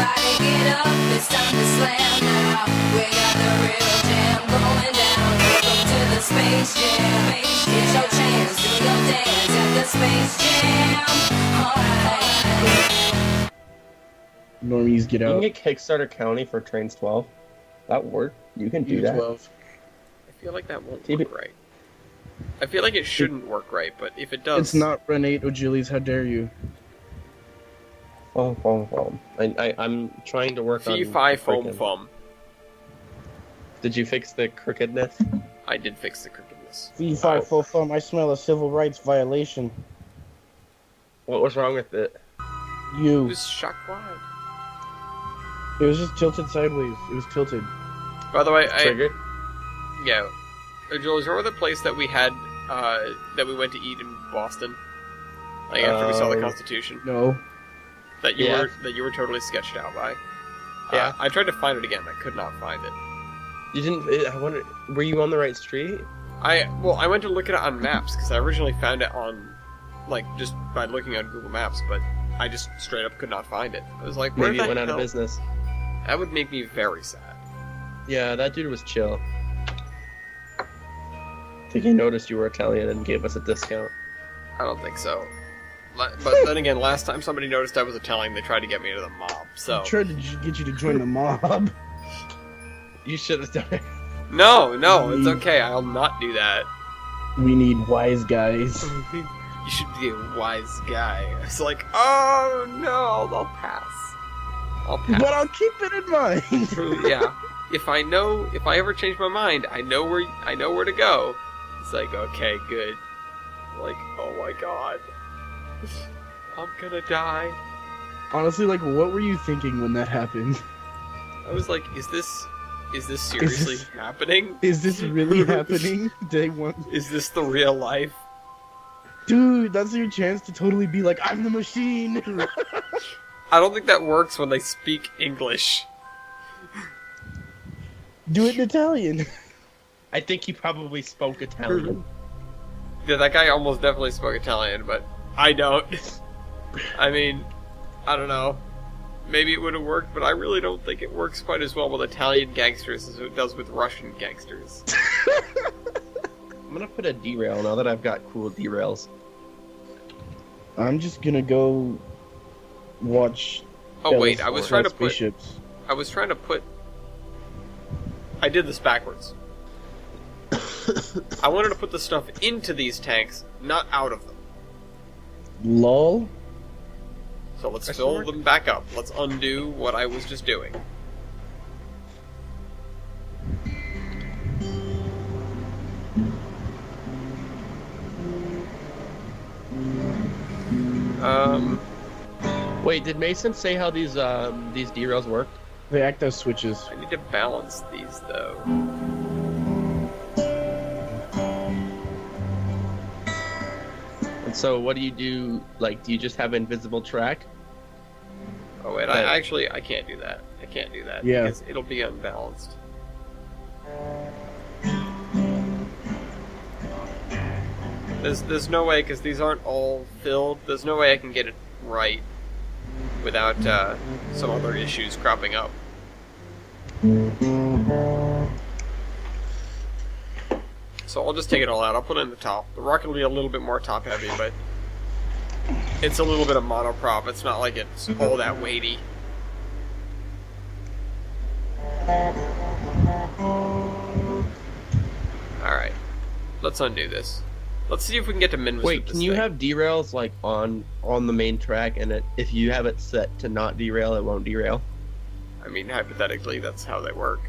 Everybody get up, it's time to slam now. We got the real jam going down. Welcome to the Space Jam. Here's your chance, do your dance at the Space Jam. Alright. Normies get You out. can get Kickstarter County for Trains 12. That work. You can do that. 12. I feel like that won't TB work right. I feel like it shouldn't work right, but if it does... It's not Renate O'Gillies, how dare you. I'm trying to work on... Fee-fi foam freaking- fum. Did you fix the crookedness? I did fix the crookedness. Fee-fi full fun, I smell a civil rights violation. What was wrong with it? It You. was shock wide. It was just tilted sideways. It was tilted. By the way, Triggered? Yeah. Jules, remember the place that we had, that we went to eat in Boston? Like, after we saw the Constitution? No. That you Yeah. were totally sketched out by? Yeah. I tried to find it again, I could not find it. You didn't... I wonder... Were you on the right street? I went to look at it on maps, because I originally found it on, like, just by looking on Google Maps, but I just straight up could not find it. I was like, where Maybe the it went out hell? of business. That would make me very sad. Yeah, that dude was chill. I think he noticed you were Italian and gave us a discount. I don't think so. But then again, last time somebody noticed I was Italian, they tried to get me into the mob, so... I tried to get you to join the mob. You should have done it. No, it's okay, I'll not do that. We need wise guys. You should be a wise guy. It's like, oh no, I'll pass. I'll pass. But I'll keep it in mind. Yeah. If I ever change my mind, I know where to go. It's like, okay, good. Like, oh my god. I'm gonna die. Honestly, like, what were you thinking when that happened? I was like, is this seriously happening? Is this really happening? Day one? Is this the real life? Dude, that's your chance to totally be like, I'm the machine! I don't think that works when they speak English. Do it in Italian. I think he probably spoke Italian. Yeah, that guy almost definitely spoke Italian, but I don't. I mean, I don't know. Maybe it would have worked, but I really don't think it works quite as well with Italian gangsters as it does with Russian gangsters. I'm gonna put a derail now that I've got cool derails. I'm just gonna go watch. Oh wait, I Bella's was trying to put. spaceships. I did this backwards. I wanted to put the stuff into these tanks, not out of them. Lol. So let's fill them back up. Let's undo what I was just doing. Wait, did Mason say how these derails work? They act as switches. I need to balance these though. And so, what do you do? Like, do you just have invisible track? Oh wait, I can't do that. I can't do that. Yeah. Because it'll be unbalanced. There's no way, because these aren't all filled, there's no way I can get it right without some other issues cropping up. So I'll just take it all out. I'll put it in the top. The rocket will be a little bit more top heavy, but it's a little bit of monoprop. It's not like it's all that weighty. Alright. Let's undo this. Let's see if we can get to Minmus. Wait, with this can you thing. have derails like on the main track, and if you have it set to not derail, it won't derail? I mean, hypothetically, that's how they work.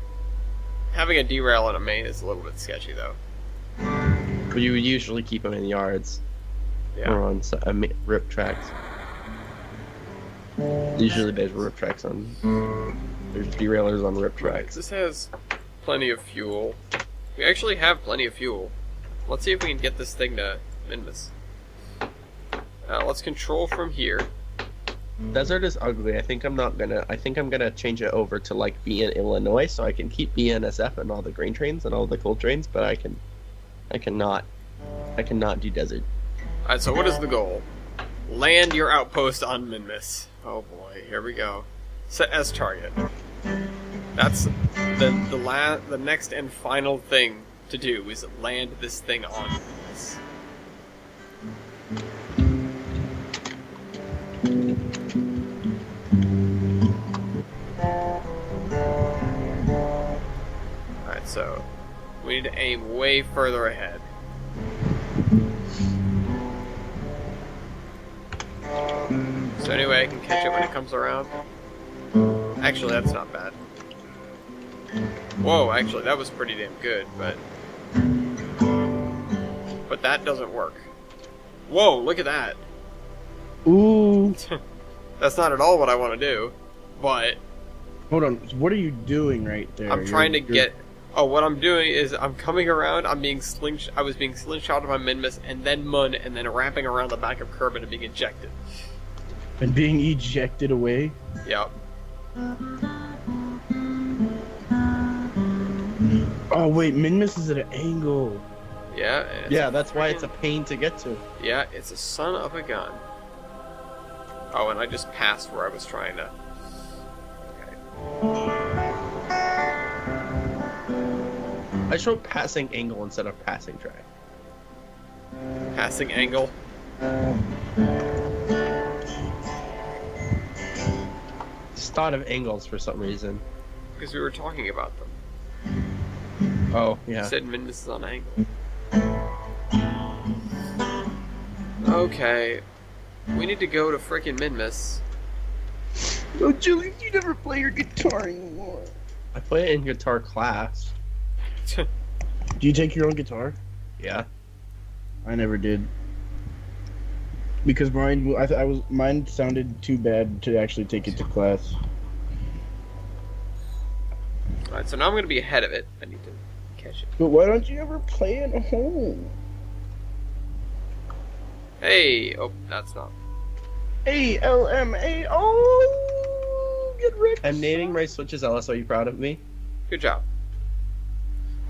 Having a derail on a main is a little bit sketchy, though. But you would usually keep them in yards Yeah. or on rip tracks. Usually there's rip tracks on. There's derailers on rip tracks. This has plenty of fuel. We actually have plenty of fuel. Let's see if we can get this thing to Minmus. Let's control from here. Desert is ugly. I think I'm gonna change it over to like be in Illinois, so I can keep BNSF and all the grain trains and all the coal trains, but I cannot do desert. Alright, so what is the goal? Land your outpost on Minmus. Oh boy, here we go. Set as target. That's the next and final thing to do is land this thing on this. Alright, so we need to aim way further ahead. So anyway, I can catch it when it comes around. Actually, that's not bad. Whoa, actually, that was pretty damn good, but that doesn't work. Whoa, look at that. Ooh. That's not at all what I want to do, but Hold on. What are you doing right there? I'm trying to get... Oh, what I'm doing is I'm coming around, I was being slingshotted by Minmus, and then Mun, and then wrapping around the back of Kerbin and being ejected. And being ejected away? Yep. Oh, wait. Minmus is at an angle. Yeah. And Yeah, that's why it's a pain to get to. Yeah, it's a son of a gun. Oh, and I just passed where I was trying to... Okay. I showed passing angle instead of passing track. Passing angle. Just thought of angles for some reason. Because we were talking about them. Oh, You yeah. said Minmus is on angle. Okay. We need to go to frickin' Minmus. Oh, Julie, you never play your guitar anymore. I play it in guitar class. Do you take your own guitar? Yeah. I never did. Because mine sounded too bad to actually take it to class. Alright, so now I'm gonna be ahead of it. I need to catch it. But why don't you ever play at home? Hey! Oh, that's not. ALMA. Oh, get wrecked. I'm naming my switches Ellis. Are you proud of me? Good job.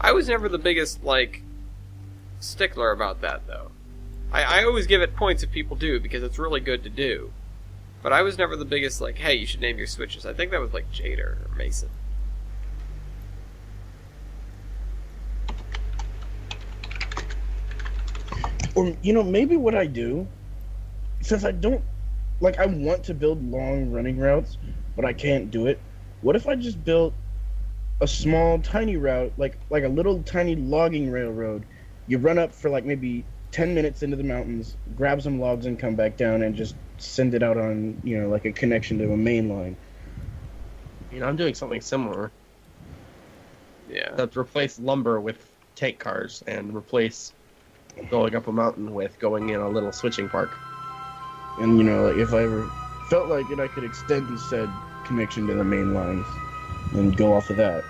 I was never the biggest, stickler about that, though. I always give it points if people do, because it's really good to do. But I was never the biggest, hey, you should name your switches. I think that was, Jader or Mason. Or, maybe what I do, since I don't, I want to build long running routes, but I can't do it. What if I just built a small, tiny route, like a little tiny logging railroad? You run up for maybe 10 minutes into the mountains, grab some logs and come back down and just send it out on, a connection to a main line. I'm doing something similar. Yeah. That replace lumber with tank cars and replace going up a mountain with going in a little switching park. And, if I ever felt like it, I could extend said connection to the main lines and go off of that.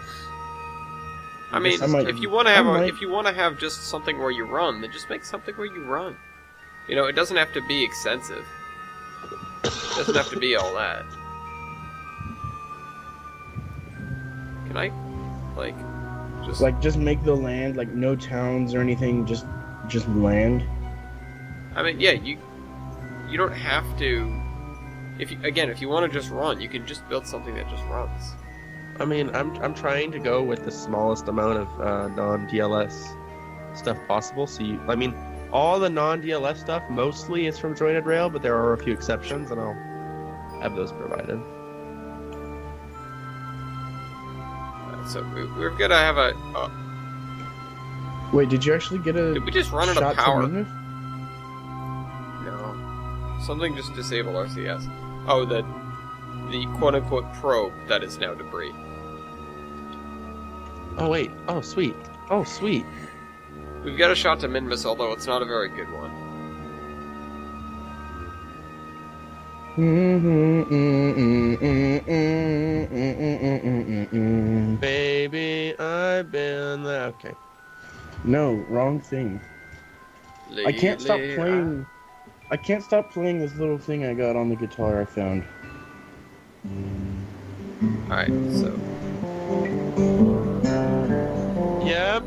I mean, if you want to have just something where you run, then just make something where you run. It doesn't have to be extensive. It doesn't have to be all that. Can I, just make the land no towns or anything, just land. I mean, yeah, you don't have to. If you want to just run, you can just build something that just runs. I mean, I'm trying to go with the smallest amount of non-DLS stuff possible. So all the non-DLS stuff mostly is from Jointed Rail, but there are a few exceptions, and I'll have those provided. So we're gonna have a. Wait, did you actually get a? Did we just run out shot of power? to Minmus? No. Something just disabled RCS. Oh, the quote-unquote probe that is now debris. Oh wait. Oh sweet. Oh sweet. We've got a shot to Minmus, although it's not a very good one. Baby, I've been there. Okay. No, wrong thing. I can't stop playing. I can't stop playing this little thing I got on the guitar I found. Alright, so. Yep.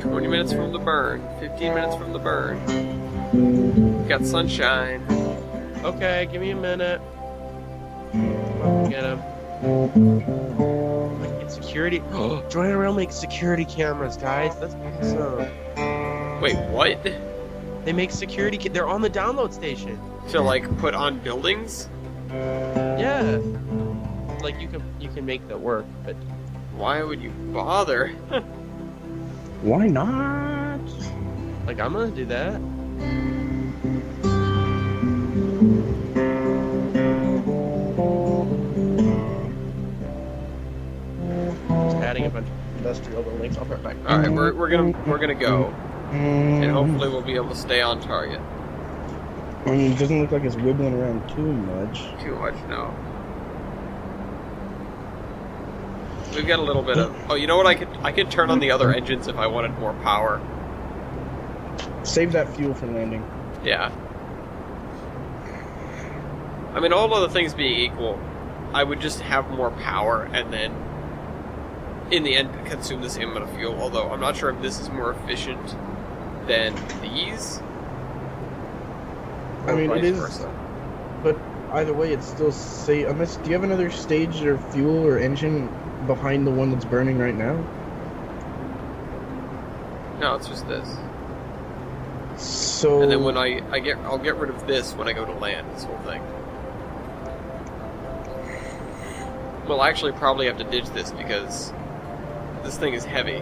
20 minutes from the burn. 15 minutes from the burn. We've got sunshine. Okay, give me a minute. Get him. Like, it's security. Join Rail makes security cameras, guys. That's awesome. Wait, what? They make security. They're on the download station. To like put on buildings? Yeah. Like you can make that work, but Why would you bother? Why not? like I'm gonna do that. Just adding a bunch of industrial buildings. I'll be right back. All right, we're gonna go, and hopefully we'll be able to stay on target. I mean, it doesn't look like it's wiggling around too much. Too much, no. We've got a little bit of. Oh, you know what? I could turn on the other engines if I wanted more power. Save that fuel for landing. Yeah. I mean, all other things being equal, I would just have more power and then, in the end, consume the same amount of fuel. Although I'm not sure if this is more efficient than these. I mean, it is, versa. but either way, it's still safe. Unless, do you have another stage or fuel or engine behind the one that's burning right now? No, it's just this. So. And then when I'll get rid of this when I go to land. This whole thing. We'll actually probably have to ditch this because this thing is heavy.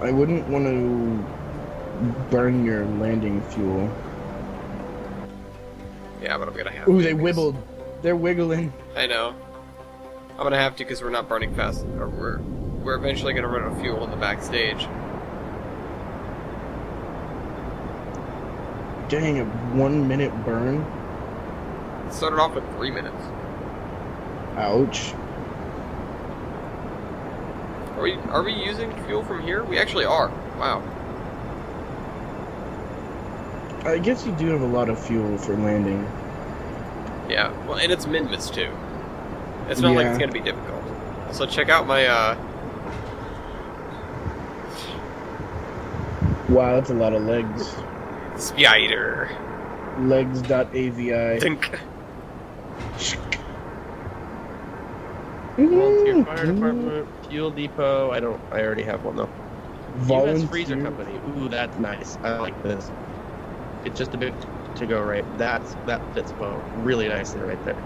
I wouldn't want to burn your landing fuel. Yeah, but I'm gonna have. Ooh, to they because- wibbled. They're wiggling. I know. I'm gonna have to because we're not burning fast, or we're eventually gonna run out of fuel in the backstage. Dang, a 1 minute burn. It started off with 3 minutes. Ouch. Are we using fuel from here? We actually are. Wow. I guess you do have a lot of fuel for landing. Yeah. Well, and it's Minmus too. It's not like Yeah. it's gonna be difficult. So check out my Wow, that's a lot of legs. spider. Legs.avi. Think. Volunteer fire department, fuel depot. I already have one though. U.S. Freezer Volunteer. Company. Ooh, that's nice. I like this. It's just a bit to go right. That fits well, really nicely right there.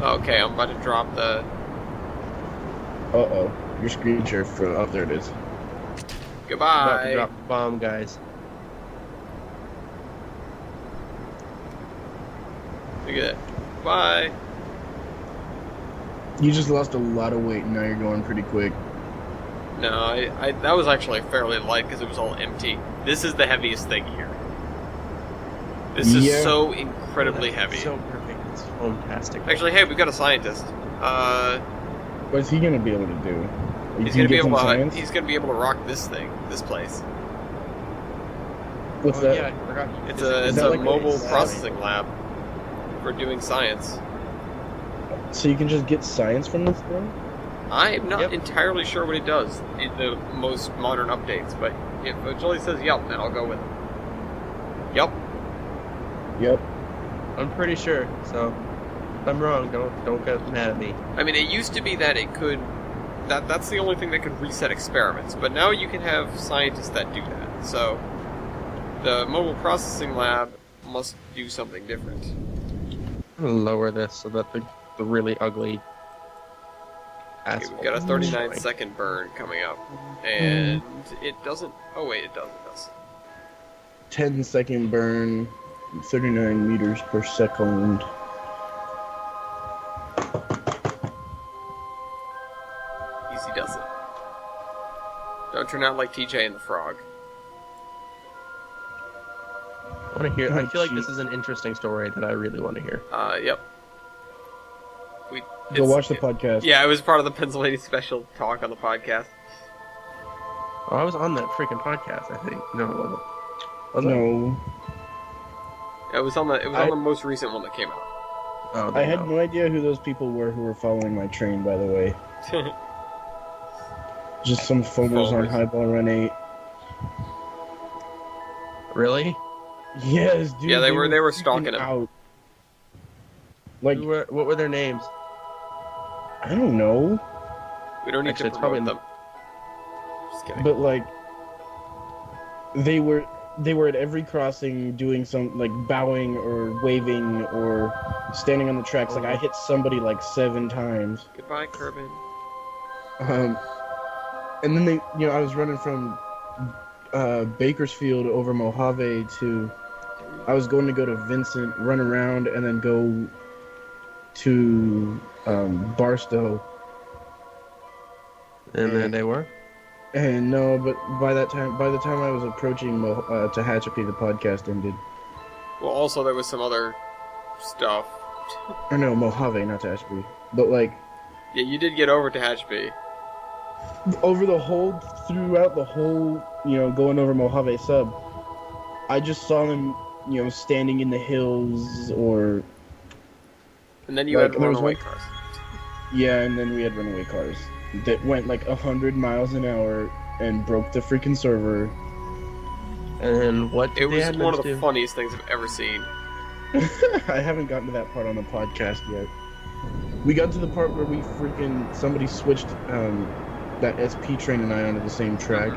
Okay, I'm about to drop the. Uh-oh. Your screen share for... Oh, there it is. About to Goodbye. drop the bomb, guys. Look at that. Bye. You just lost a lot of weight and now you're going pretty quick. No, I that was actually fairly light because it was all empty. This is the heaviest thing here. This is Yeah. so incredibly That's heavy. So perfect. It's fantastic. Actually, hey, we've got a scientist. What's he gonna be able to do? He's Can you gonna be get able some to. science? He's gonna be able to rock this thing, this place. What's Oh, that? yeah, I forgot. It's Is that a like a mobile science? processing lab for doing science. So you can just get science from this thing? I'm not Yep. entirely sure what it does in the most modern updates, but if it only says yep, then I'll go with it. Yep. Yep. I'm pretty sure. So, if I'm wrong, don't get mad at me. I mean, it used to be that it could. That's the only thing that could reset experiments, but now you can have scientists that do that. So, the mobile processing lab must do something different. I'm gonna lower this so that the really ugly. Okay, we've got a 39-second burn coming up, and it doesn't. Oh wait, it does. It does. 10-second burn, 39 meters per second. Easy does it. Don't turn out like TJ and the Frog. I want to hear. I feel like this is an interesting story that I really want to hear. Yep. Go watch the podcast. Yeah, it was part of the Pennsylvania special talk on the podcast. Oh, I was on that freaking podcast. I think. No, it wasn't. Was I? No. It was on the most recent one that came out. Oh, I had no idea who those people were who were following my train, by the way. Just some foamers on Foamers. Highball Run 8. Really? Yes, dude. Yeah, they were freaking stalking him. out. Like, What were their names? I don't know, We don't need Actually, to it's promote probably- them. Just kidding. but like, they were at every crossing doing some like bowing or waving or standing on the tracks. Like I hit somebody like 7 times. Goodbye, Kerbin. And then I was running from Bakersfield over Mojave to. I was going to go to Vincent, run around, and then go to Barstow. And there they were. And no, but by the time I was approaching Tehachapi, the podcast ended. Well, also there was some other stuff. Or no, Mojave, not Tehachapi. But like Yeah, you did get over to Hatchby. throughout the whole, going over Mojave sub, I just saw them, standing in the hills or And then you Like, had there was runaway one- cars. yeah, and then we had runaway cars that went like 100 miles an hour and broke the freaking server. And what It did the was admins one of the do? funniest things I've ever seen. I haven't gotten to that part on the podcast yet. We got to the part where somebody switched that SP train and I onto the same track.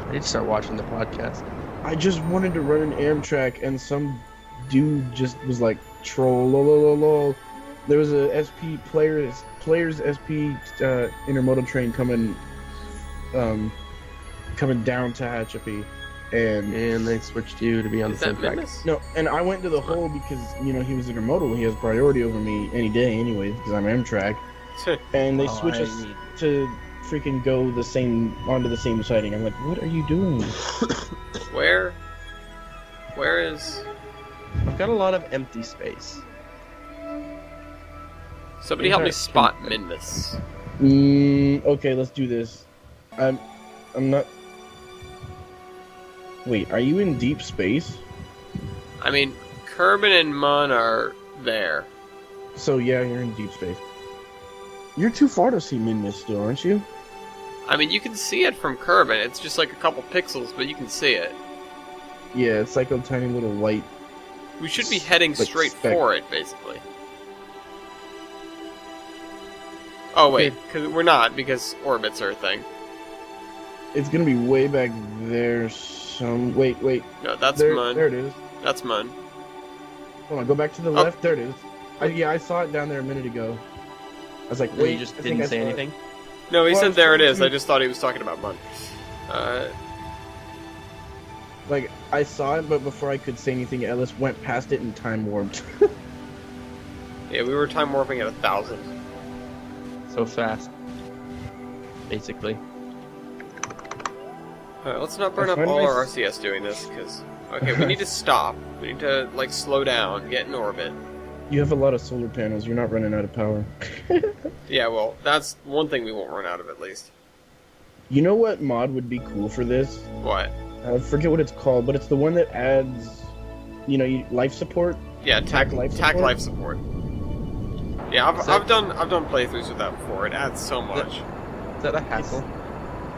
I need to start watching the podcast. I just wanted to run an Amtrak and some dude just was like troll lol. There was a SP players SP intermodal train coming down to Tehachapi, and they switched you to be on Is the that same track. Minmus? no, and I went to the hole because he was intermodal. He has priority over me any day, anyways, because I'm Amtrak. And they switch us to freaking go onto the same siding. I'm like, what are you doing? Where is... I've got a lot of empty space. Somebody help me spot Minmus. Okay, let's do this. I'm not. Wait, are you in deep space? I mean, Kerbin and Mun are there. So yeah, you're in deep space. You're too far to see Minmus still, aren't you? I mean, you can see it from Kerbin. It's just like a couple pixels, but you can see it. Yeah, it's like a tiny little white. We should be heading Like straight speck. for it, basically. Oh, wait, because we're not, because orbits are a thing. It's gonna be way back there. Wait. No, that's There Mun. it is. That's Mun. Hold on, go back to the Oh. left. There it is. I saw it down there a minute ago. I was like, Wait, wait. you just I think didn't I say saw it. anything? No, he Well, I said was there it trying is. to- I just thought he was talking about Mun. Like, I saw it, but before I could say anything, Ellis went past it and time warped. Yeah, we were time warping at 1,000. So fast. Basically. Alright, let's not burn I up find all my- our RCS doing this, because... Okay, we need to stop. We need to, like, slow down, get in orbit. You have a lot of solar panels. You're not running out of power. Yeah, well, that's one thing we won't run out of, at least. You know what mod would be cool for this? What? I forget what it's called, but it's the one that adds, life support. Yeah, TAC life TAC support? life support. Yeah, Is that- I've done playthroughs with that before. It adds so much. Is that a hassle?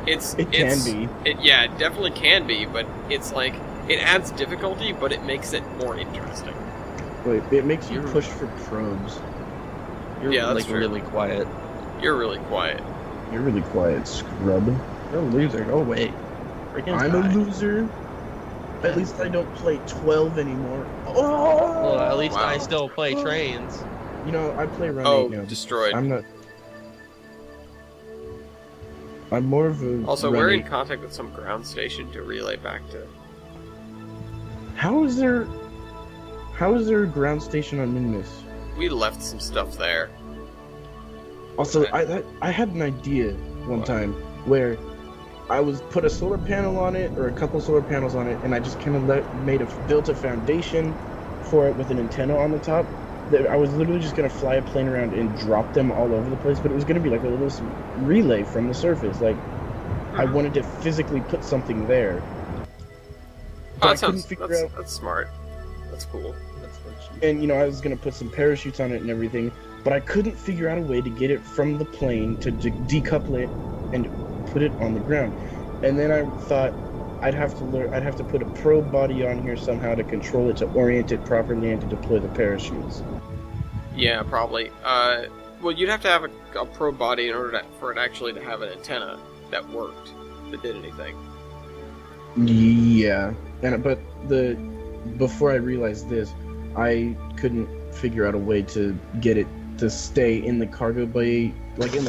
It can be. Yeah, it definitely can be, but it's like it adds difficulty, but it makes it more interesting. Wait, it makes you You're- push for probes. You're Yeah, that's like true. really quiet. You're really quiet. You're really quiet, scrub. You're a loser. Go away. Freaking I'm die. a loser. At least I don't play 12 anymore. Oh! Well, at least Wow. I still play trains. I play Run Oh, 8 now. destroyed. I'm not. I'm more of a. Also, Run we're in 8. contact with some ground station to relay back to. How is there a ground station on Minmus? We left some stuff there. Also, I had an idea one What? time where I was put a solar panel on it or a couple solar panels on it, and I just kind of built a foundation for it with an antenna on the top. That I was literally just gonna fly a plane around and drop them all over the place, but it was gonna be like a little relay from the surface. Like I wanted to physically put something there. Oh, But I that couldn't sounds figure that's, out- that's smart. That's cool. That's what you... And I was gonna put some parachutes on it and everything, but I couldn't figure out a way to get it from the plane to decouple it and put it on the ground. And then I thought I'd have to learn. I'd have to put a probe body on here somehow to control it, to orient it properly, and to deploy the parachutes. Yeah, probably. Well, you'd have to have a probe body in order for it actually to have an antenna that worked, that did anything. Yeah, but before I realized this, I couldn't figure out a way to get it to stay in the cargo bay, like in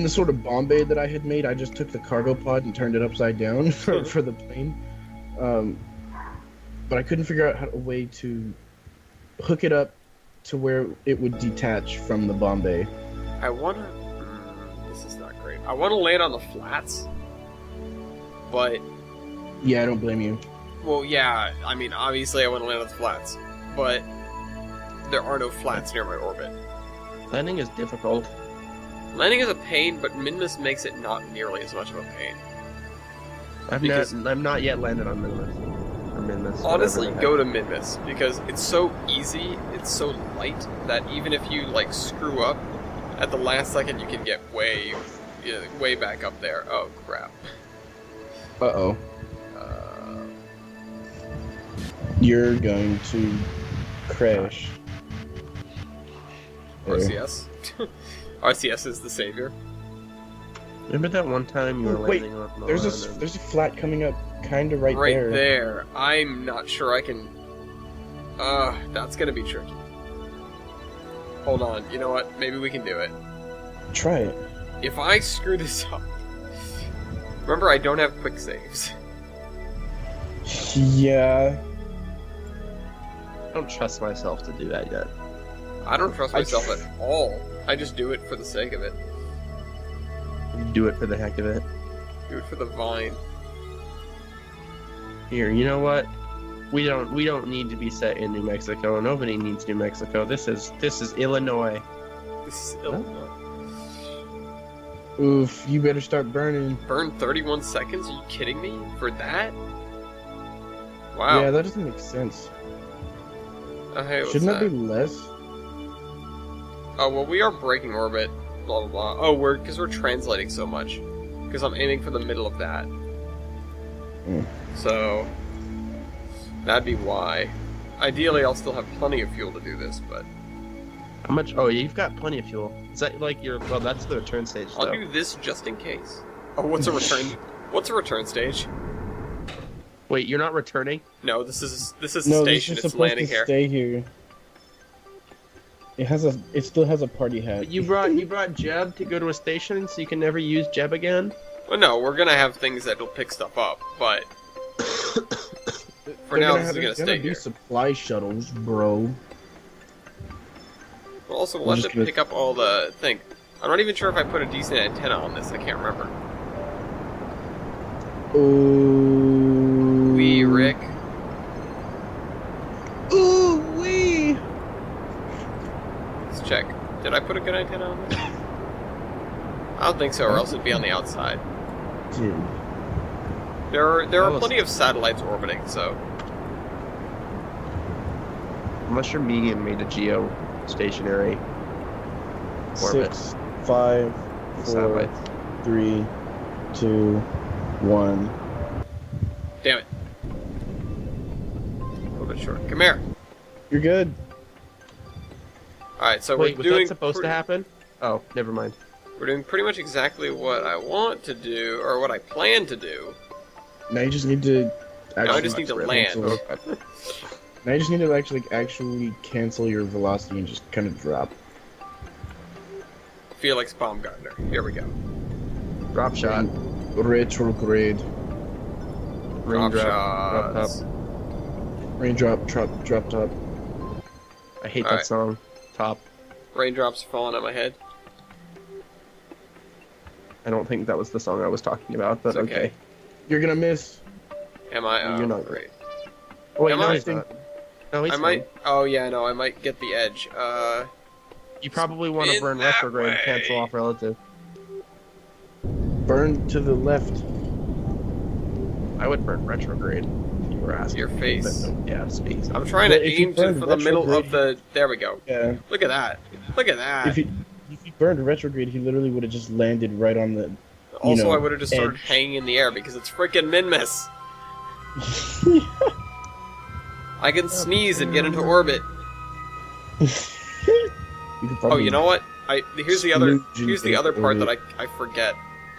the sort of bomb bay that I had made. I just took the cargo pod and turned it upside down for the plane, but I couldn't figure out a way to hook it up to where it would detach from the bomb bay. I wanna... this is not great. I wanna land on the flats, but... Yeah, I don't blame you. Well, yeah, I mean, obviously I wanna land on the flats, but there are no flats near my orbit. Landing is difficult. Landing is a pain, but Minmus makes it not nearly as much of a pain. I've not yet landed on Minmus. Or Minmus. Honestly, whatever the go to Minmus, because it's so easy, it's so light, that even if you, like, screw up, at the last second you can get way back up there. Oh, crap. Uh-oh. You're going to crash. RCS? RCS is the savior. Remember that one time you were Wait, landing on there's a flat coming up kind of right there. Right there. I'm not sure I can... that's gonna be tricky. Hold on, you know what? Maybe we can do it. Try it. If I screw this up... Remember, I don't have quick saves. Yeah. I don't trust myself to do that yet. I don't trust myself at all. I just do it for the sake of it. Do it for the heck of it. Do it for the vine. Here, you know what? We don't need to be set in New Mexico. Nobody needs New Mexico. This is Illinois. This is Illinois. Oof, you better start burning. Burn 31 seconds? Are you kidding me? For that? Wow. Yeah, that doesn't make sense. Hey, what's Shouldn't that? that be less? Oh, well, we are breaking orbit. Blah, blah, blah. Oh, because we're translating so much. Because I'm aiming for the middle of that. So, that'd be why. Ideally, I'll still have plenty of fuel to do this, but... How much? Oh, you've got plenty of fuel. Is that like your... Well, that's the return stage, I'll though. do this just in case. Oh, what's a return... What's a return stage? Wait, you're not returning? No, this is a No, station. this is It's supposed landing to here. stay here. It still has a party hat. But you brought Jeb to go to a station, so you can never use Jeb again? Well, no, we're gonna have things that'll pick stuff up, but... For now, this is gonna stay be here. supply shuttles, bro. Well, also, we'll I'm have just to pick up all the thing. I'm not even sure if I put a decent antenna on this. I can't remember. Ooh. Wee, Rick. Ooh wee. Let's check. Did I put a good antenna on this? I don't think so, or else it'd be on the outside. Dude. There are was- plenty of satellites orbiting, so... Unless your medium made a geostationary orbit. 6, 5, 4, Satellites. 3, 2, 1. Damn it. A little bit short. Come here. You're good. Alright, so Wait, we're was doing... that supposed to happen? Oh, never mind. We're doing pretty much exactly what I want to do, or what I plan to do. Now you just need to. No, I just need to land. cancel- Now you just need to actually cancel your velocity and just kind of drop. Felix Baumgartner. Here we go. Drop shot. Retrograde. Raindrop. Drop Drop top. shots. Raindrop. Drop top. I hate Alright. that song. Top. Raindrops falling on my head. I don't think that was the song I was talking about, but It's okay. okay. You're gonna miss. Am I? Oh, You're not great. Oh, wait, Am no, I? he's not. No, he's I fine. might. Oh yeah, no, I might get the edge. You probably want to Spin burn that retrograde and way. cancel off relative. Burn to the left. I would burn retrograde if you were asking. Your face. But no, yeah, space. I'm trying But to if you aim burn for the middle of retrograde- the. There we go. Yeah. Look at that. Look at that. If he burned retrograde, he literally would have just landed right on the Also, know, I would have just started edge. hanging in the air because it's freaking Minmus. I can sneeze and get into orbit. You could Oh, probably you know what? Here's the Smooch other part into that I forget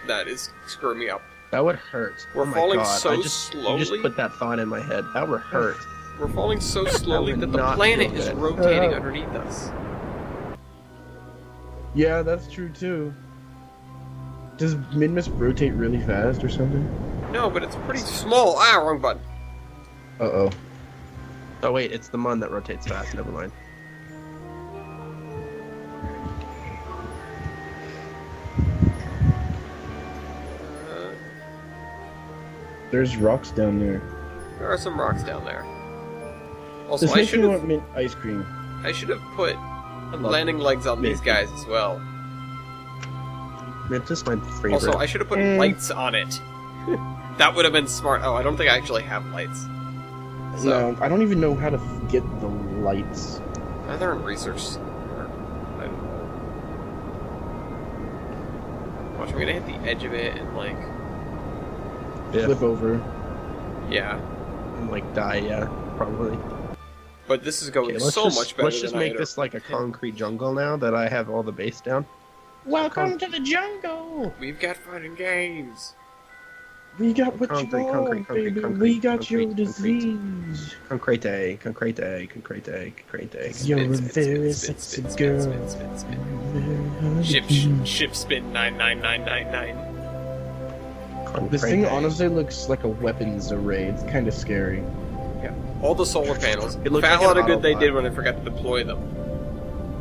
that is screwing me up. That would hurt. We're oh my falling God. so You slowly. just put that thought in my head. That would hurt. We're falling so slowly would that the not planet feel is good. rotating underneath us. Yeah, that's true too. Does Minmus rotate really fast or something? No, but it's pretty small. Ah, wrong button. Uh-oh. Oh wait, it's the Mun that rotates fast. Never mind. There's rocks down there. There are some rocks down there. Also, This I makes me should want have mint ice cream. put landing legs on these guys as well. It's just my favorite. Also, I should have put lights on it. That would have been smart. Oh, I don't think I actually have lights. So, No, I don't even know how to get the lights. they're in research. I don't know. Watch, I'm gonna hit the edge of it and like, Yeah. Flip over. yeah. And, like die. Yeah, probably. But this is going Okay, let's so just, much better. Let's just than I make had this like a concrete jungle now that I have all the base down. Welcome to the jungle! We've got fun and games. We got what Concrete, you want, concrete, concrete, baby. concrete, We got concrete, your concrete. disease. Concrete, concrete, concrete, concrete. You're a Spin, very spin, sexy spin, spin, girl. spin, spin, spin. Ship spin 99999. This thing honestly looks like a weapons array. It's kind of scary. Yeah. All the solar panels. It looks Fat like lot an of good they Autobot. did when I forgot to deploy them.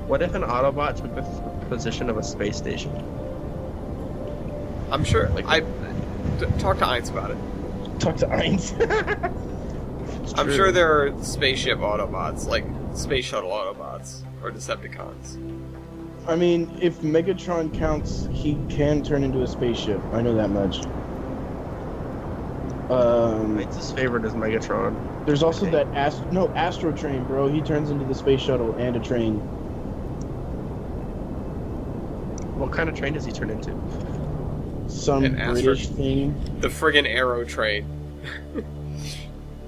What if an Autobot took the position of a space station? I'm sure. Like- Talk to Einz about it. Talk to Einz. I'm true. sure there are spaceship Autobots, like space shuttle Autobots or Decepticons. I mean, if Megatron counts, he can turn into a spaceship. I know that much. It's his favorite is Megatron. There's also that Astro Train, bro. He turns into the space shuttle and a train. What kind of train does he turn into? Some An Astro- British thing. The friggin' Aero Train.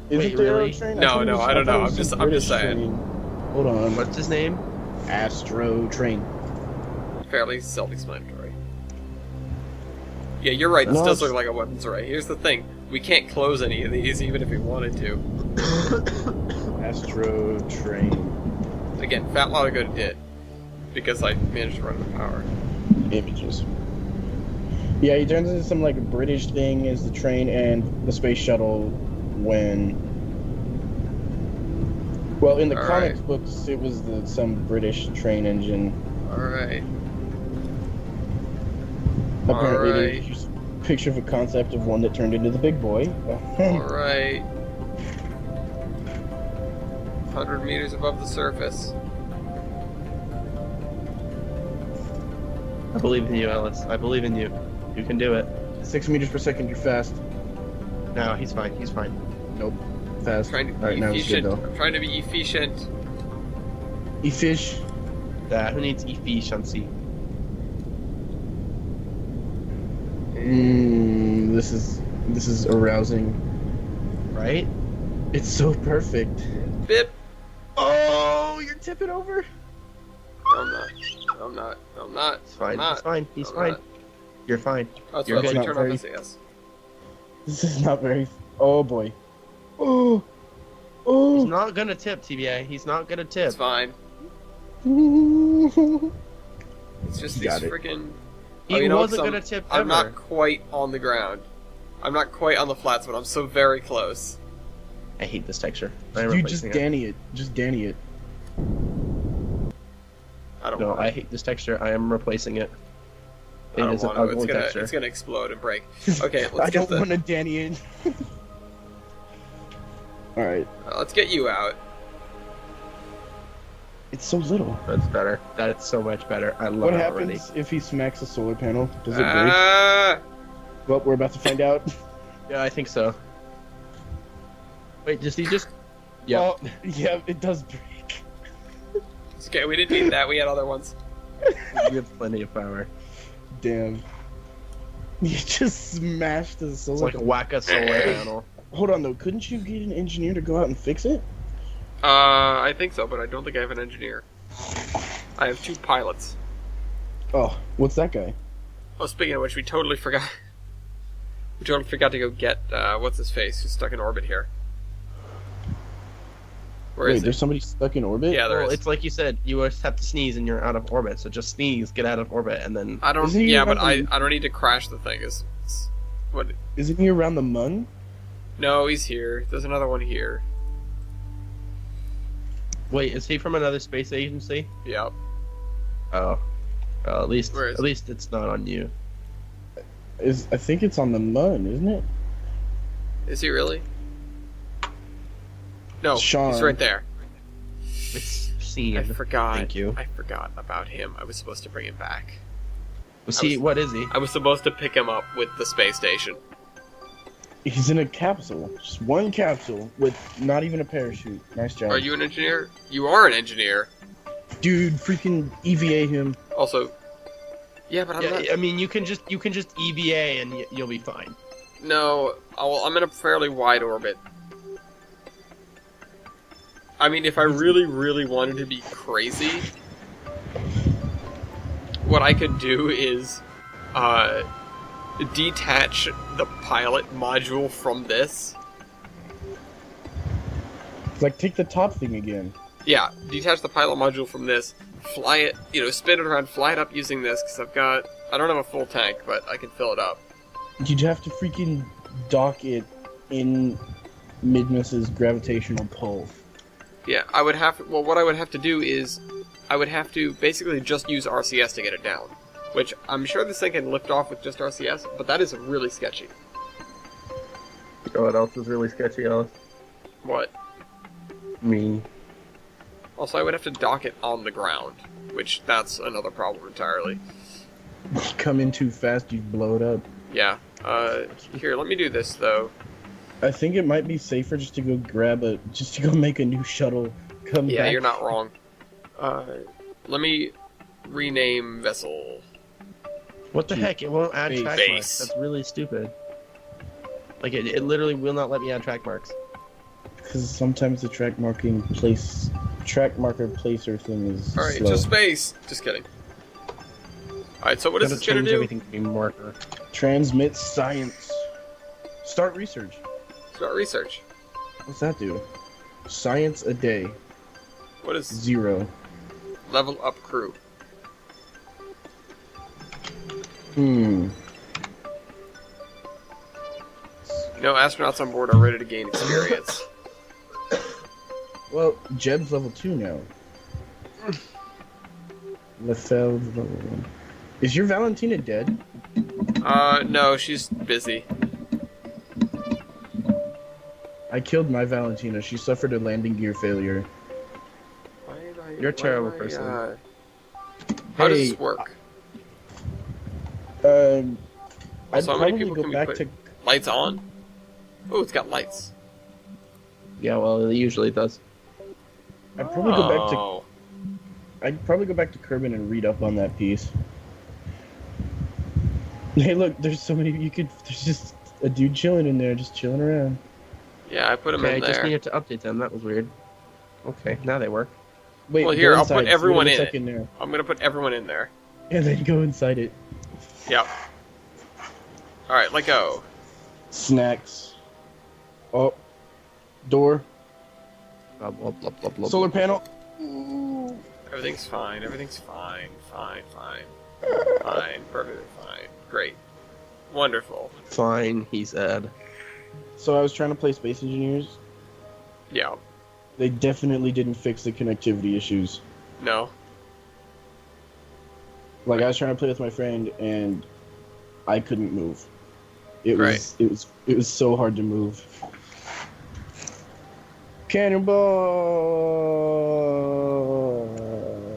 Is Wait, it the Aero really? Train? No, thought it no, was- I don't thought it know. was I'm some just British saying. train. Hold on. What's his name? Astro Train. Fairly self-explanatory. Yeah, you're right. This No, does it's- look like a weapons array. Here's the thing: we can't close any of these, even if we wanted to. Astro Train. Again, Fat Lot of Good did, because I managed to run the power. Images. Yeah, he turns into some like British thing as the train and the space shuttle when. Well, in the All comics right. books, it was some British train engine. All right. Apparently, Alright. there's just a picture of a concept of one that turned into the big boy. Alright. 100 meters above the surface. I believe in you, Ellis. I believe in you. You can do it. 6 meters per second, you're fast. No, he's fine. He's fine. Nope, fast. I'm trying to be Alright, now he's good efficient. though. I'm trying to be efficient. E-fish. Who needs efficiency? This is arousing. Right? It's so perfect. Bip. Oh, you're tipping over. No, I'm not. No, I'm not. No, I'm not. It's fine. I'm not. He's fine. He's I'm fine. not. You're fine. Oh, that's You're what I good. let you Not turn off very- SAS. This is not very. Oh boy. Oh. He's Oh. not gonna tip, TBA. He's not gonna tip. It's fine. Oh. It's just You these got it. freaking. He Oh, you know what, wasn't some- gonna tip I'm ever. not quite on the ground. I'm not quite on the flats, but I'm so very close. I hate this texture. I'm You just replacing it. Danny it. Just Danny it. I don't No, want I it. hate this texture. I am replacing it. I It don't is an want to. ugly texture. It's gonna explode and break. Okay, let's I get don't the. want to Danny it. All right. Let's get you out. It's so little. That's better. That's so much better. I love What it happens already. if he smacks a solar panel? Does it break? Ah! Well, we're about to find out. Yeah, I think so. Wait, does he just? Yeah. Oh, yeah, it does break. It's okay, we didn't need that. We had other ones. You have plenty of power. Damn. You just smashed the It's solar. like whack a solar panel. Hold on though, couldn't you get an engineer to go out and fix it? I think so, but I don't think I have an engineer. I have 2 pilots. Oh, what's that guy? Oh, speaking of which, we totally forgot. We totally forgot to go get what's his face who's stuck in orbit here. Where Wait, is there's he? somebody stuck in orbit? Yeah, there Well, is. it's like you said, you just have to sneeze and you're out of orbit. So just sneeze, get out of orbit, and then I don't. Isn't he Yeah, but around I don't need to crash the thing. Is what? Isn't he around the mun? No, he's here. There's another one here. wait, is he from another space agency? Yep. Oh, well, Where is at least it's not on you. I think it's on the mun, isn't it? Is he really? No, Sean. he's right there. It's seen. I forgot. Thank you. I forgot about him. I was supposed to bring him back. Was he? What is he? I was supposed to pick him up with the space station. He's in a capsule. Just one capsule with not even a parachute. Nice job. Are you an engineer? You are an engineer. Dude, freaking EVA him. Also, yeah, but I'm not. Yeah, I mean, you can just EVA and you'll be fine. No, I'm in a fairly wide orbit. I mean, if I really, really wanted to be crazy, what I could do is detach the pilot module from this. Like, take the top thing again. Yeah, detach the pilot module from this, fly it, spin it around, fly it up using this, because I don't have a full tank, but I can fill it up. You'd have to freaking dock it in Minmus's gravitational pull. Yeah, what I would have to do is, I would have to basically just use RCS to get it down. Which, I'm sure this thing can lift off with just RCS, but that is really sketchy. You know what else is really sketchy, Alice? What? Me. Also, I would have to dock it on the ground, which that's another problem entirely. Come in too fast, you blow it up. Yeah, here, let me do this, though. I think it might be safer just to go make a new shuttle. Come Yeah, back. you're not wrong. Let me rename vessel. What the heck? It won't add Base. track Base. marks. That's really stupid. Like, it literally will not let me add track marks. Because sometimes the track marker placer thing is Alright, slow. just space! Just kidding. Alright, so what is Gotta this gonna change do? everything to be marker. Transmit science. Start research. Start research. What's that do? Science a day. What is 0. level up crew? Astronauts on board are ready to gain experience. Well, Jeb's level 2 now. Lefeld's level 1. Is your Valentina dead? No, she's busy. I killed my Valentina. She suffered a landing gear failure. You're a terrible person. How does Hey, this work? I'd Also, how many probably people go can we back put? to. Lights on? Oh, it's got lights. Yeah, well, it usually does. I'd probably go back to. Oh. I'd probably go back to Kerbin and read up on that piece. Hey, look, there's so many. There's just a dude chilling in there, just chilling around. Yeah, I put them Okay, I in just there. needed to update them. That was weird. Okay, now they work. Wait, Well, go here, I'll inside, put see everyone what's in stuck it. there, I'm gonna put everyone in there. and then go inside it. Yep. Alright, let go. Snacks. Oh, door. Blah, blah, blah, blah, blah, Solar blah. panel. Everything's fine. Everything's fine. Fine. Fine. Perfectly fine. Great. Wonderful. Fine, he said. So I was trying to play Space Engineers. Yeah. They definitely didn't fix the connectivity issues. No. Like I was trying to play with my friend and I couldn't move. It was so hard to move.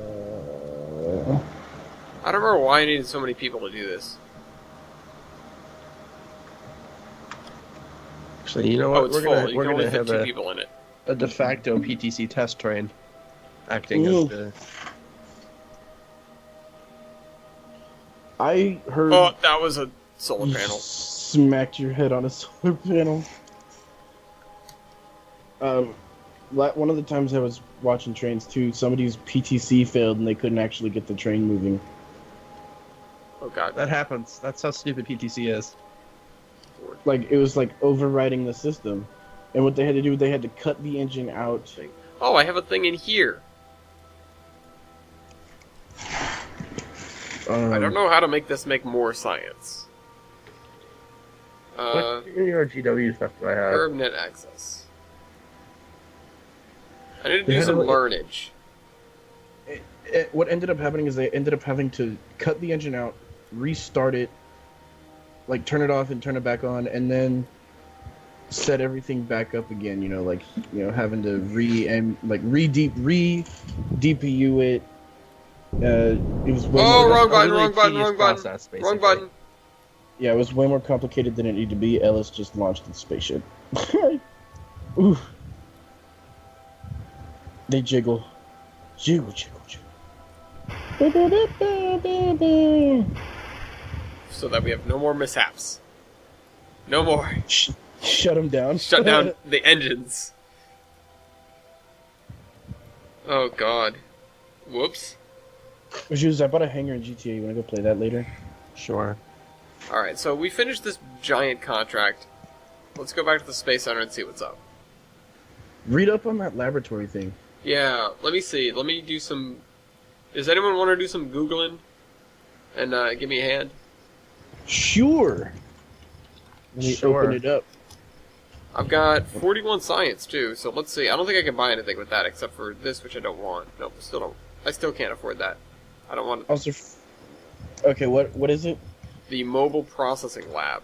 Cannonball. I don't remember why I needed so many people to do this. Actually, you know what? Oh, it's full. You we're can only gonna fit have 2 people in it. a de facto PTC test train acting Ooh. as the. I heard. Oh, that was a solar You panel. smacked your head on a solar panel. One of the times I was watching trains too, somebody's PTC failed and they couldn't actually get the train moving. Oh god. That happens. That's how stupid PTC is. Like, it was like overriding the system. And what they had to do, they had to cut the engine out. Oh, I have a thing in here. I don't know how to make this make more science. What your GW stuff do I have? CurbNet access. I need to do some learnage. What ended up happening is they ended up having to cut the engine out, restart it, like turn it off and turn it back on, and then set everything back up again. Having to re-DPU it. It was way Oh, more, wrong button, really wrong button, tedious wrong button. process, Wrong basically. button. yeah, it was way more complicated than it needed to be. Ellis just launched the spaceship. Ooh. They jiggle. Jiggle, jiggle, jiggle. So that we have no more mishaps. No more. Shut them down. Shut down the engines. Oh god. Whoops. Jules, I bought a hangar in GTA. You want to go play that later? Sure. Alright, so we finished this giant contract. Let's go back to the Space Center and see what's up. Read up on that laboratory thing. Yeah, let me see. Let me do some... Does anyone want to do some Googling? And give me a hand? Sure. Let me Sure. open it up. I've got 41 science, too, so let's see. I don't think I can buy anything with that except for this, which I don't want. Nope, still don't. I still can't afford that. I don't want Also, okay, what is it? the Mobile Processing Lab.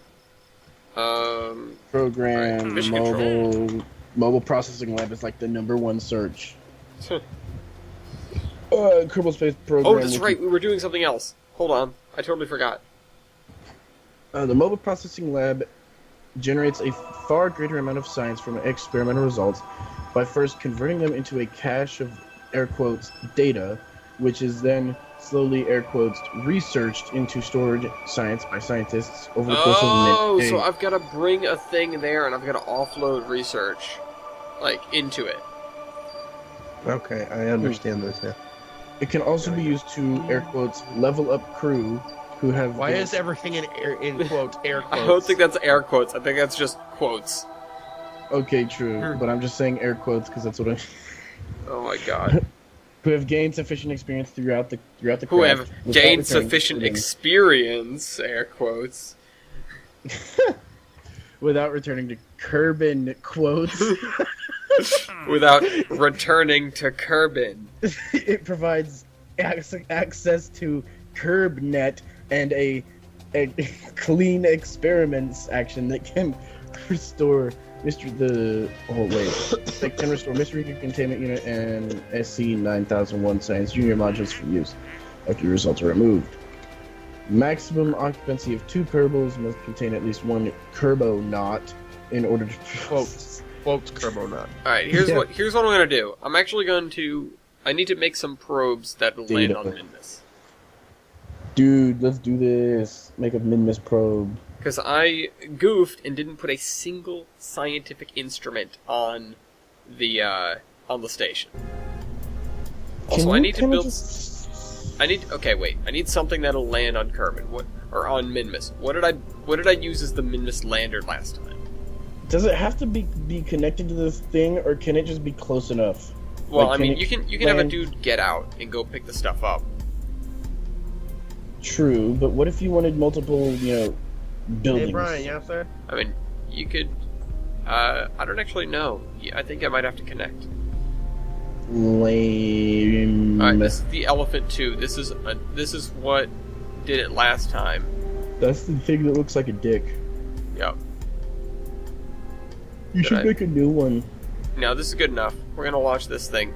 Program Alright, mission mobile processing lab is like the #1 search. Kerbal Space Program. Oh, that's right, we were doing something else. Hold on, I totally forgot. The mobile processing lab generates a far greater amount of science from experimental results by first converting them into a cache of air quotes data, which is then slowly air quotes researched into stored science by scientists over the course of Oh, so I've got to bring a thing there and I've got to offload research, like, into it. Okay, I understand this now. It can also be used to air quotes level up crew who have. Why is everything in quotes, air quotes? I don't think that's air quotes, I think that's just quotes. Okay, true, but I'm just saying air quotes because that's what I. Oh my god. Who have gained sufficient experience throughout the craft. Who have without gained returning sufficient to them. experience, air quotes. Without returning to Kerbin quotes. Without returning to Kerbin. It provides access to KerbNet and a clean experiments action that can restore It can restore Mystery Containment Unit and SC-9001 Science Junior modules for use after your results are removed. Maximum occupancy of 2 Kerbals must contain at least 1 Kerbonaut in order to Quotes Kerbonaut. Alright, here's Yeah. what I'm gonna do. I'm actually going to... I need to make some probes that will land on Minmus. Dude, let's do this. Make a Minmus probe. Because I goofed and didn't put a single scientific instrument on the station. Also, I need to build... Okay, wait. I need something that'll land on Kerbin. Or on Minmus. What did I use as the Minmus lander last time? Does it have to be connected to this thing, or can it just be close enough? Well, Like, I mean, it you can have a land- dude get out and go pick the stuff up. True, but what if you wanted multiple, buildings? Hey, Brian, yeah, sir? I mean, you could... I don't actually know. Yeah, I think I might have to connect. Lame. Alright, this is the Elephant 2. This is what did it last time. That's the thing that looks like a dick. Yep. You should Right. make a new one. Now, this is good enough. We're gonna launch this thing.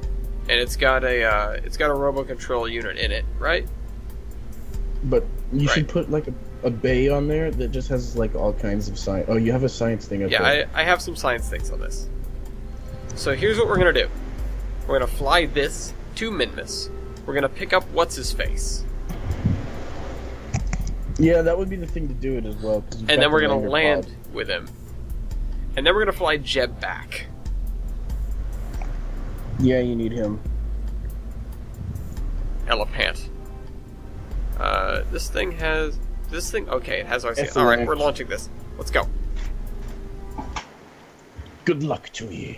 And it's got a robo control unit in it, right? But you should Right. put like a bay on there that just has like all kinds of science. Oh, you have a science thing up Yeah, there. I have some science things on this. So here's what we're gonna do. We're gonna fly this to Minmus. We're gonna pick up what's-his-face. Yeah, that would be the thing to do it as well. 'Cause you've And got then we're the gonna lander land pod. with him. And then we're gonna fly Jeb back. Yeah, you need him. Elephant. This thing has... This thing... Okay, it has RC. It's Alright, right. we're launching this. Let's go. Good luck to you.